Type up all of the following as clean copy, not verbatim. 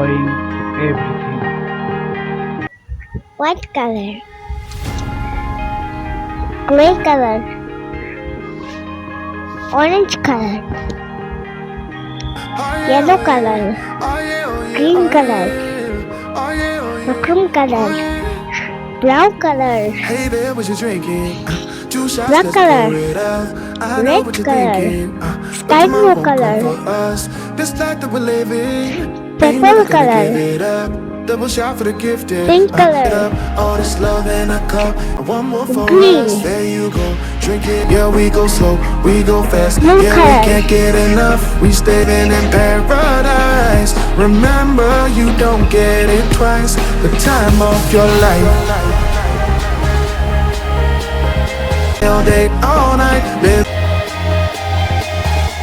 enjoying everything. White color, gray color, orange color, yellow color, green color, maroon color, brown color, Hey there, what you drinking? Two shots, black let's pour color, it out. I know red what you're color, thinking, but sky tomorrow blue won't come color, for us. This life that we're living, ain't never purple gonna give color, it up. Double shot for the gifted. pink Get color, up, all this love in a cup, and one more for us. green, There you go, drink it. Yeah, we go slow, we go fast. blue Yeah, we color, can't get enough. We stay in paradise. Remember, you don't get it twice. The time of your life. All day, all night, live.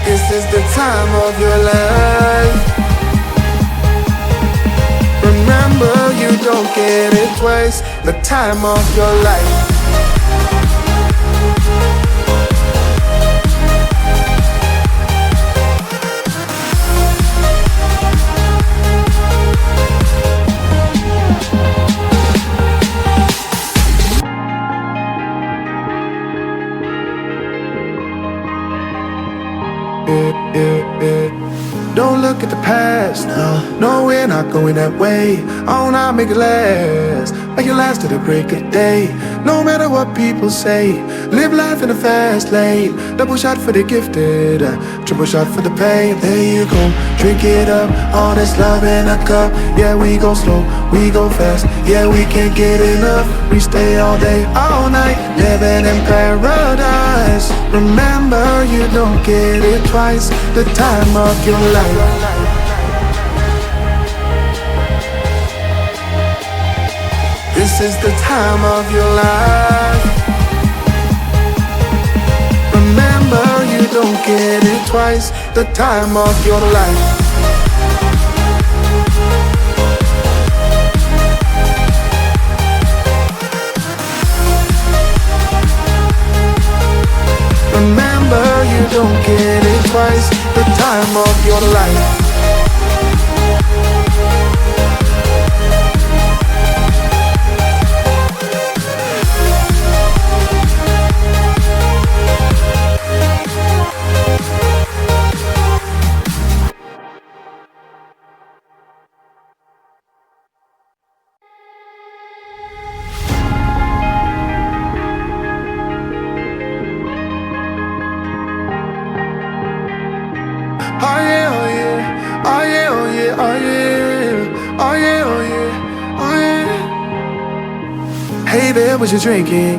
This is the time of your life. Remember, you don't get it twice. The time of your life. Don't look at the past, no, we're not going that way. Oh, now make it last, make it last to the break of day. No matter what people say, live life in a fast lane. Double shot for the gifted, triple shot for the pain. There you go, drink it up, all this love in a cup. Yeah, we go slow, we go fast. Yeah, we can't get enough. We stay all day, all night, living in paradise. Remember, you don't get it twice. The time of your life. This is the time of your life. Remember, you don't get it twice. The time of your life. Remember, you don't get it twice. The time of your life. Oh yeah, oh yeah, oh yeah, oh yeah, oh yeah, oh yeah, oh yeah, oh yeah. Hey there, what you drinking?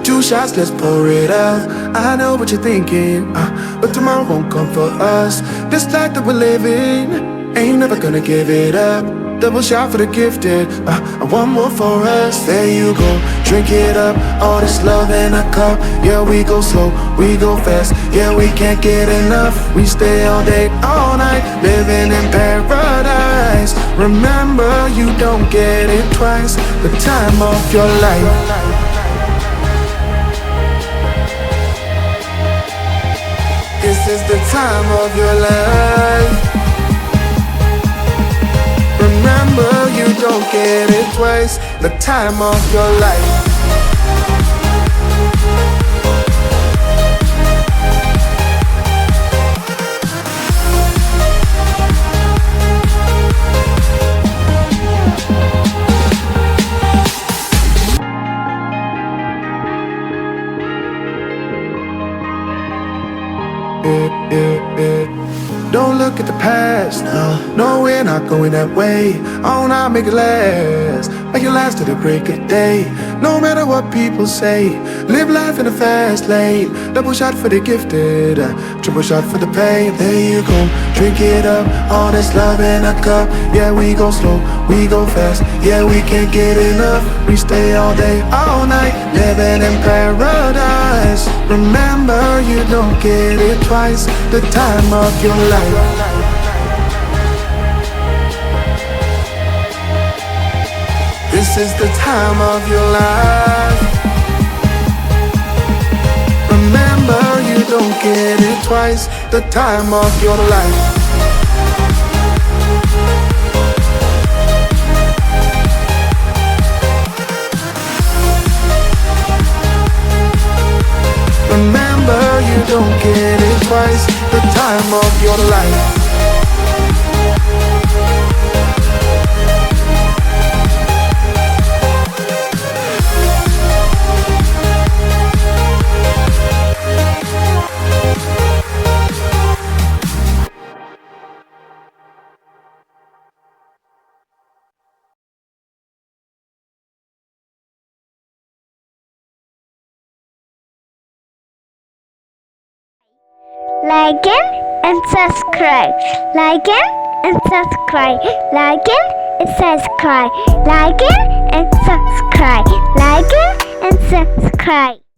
Two shots, let's pour it out. I know what you're thinking, but tomorrow won't come for us. This life that we're living, ain't never gonna give it up. Double shot for the gifted, and one more for us. There you go, drink it up, all this love in a cup. Yeah, we go slow, we go fast. Yeah, we can't get enough. We stay all day, all night, living in paradise. Remember, you don't get it twice. The time of your life. This is the time of your life. Remember, you don't get it twice. The time of your life. This is the time of your life. Remember, you don't get it twice. The time of your life. This is the time of your life. Remember, you don't get it twice. The time of your life. Remember, you don't get it twice. The time of your life. Remember, you don't get it twice. The time of your life. Remember, you don't get it twice. The time of your life. Don't look at the past, no, we're not going that way. Oh, now make it last, make it last to the break of day. No matter what people say, live life in a fast lane. Double shot for the gifted, triple shot for the pain. There you go, drink it up, all this love in a cup. Yeah, we go slow, we go fast. Yeah, we can't get enough. We stay all day, all night, living in paradise. Remember, you don't get it twice. The time of your life. This is the time of your life. Remember, you don't get it twice. The time of your life. Remember, you don't get it twice. The time of your life. Like and subscribe. Like and subscribe. Like and subscribe. Like and subscribe. Like and subscribe.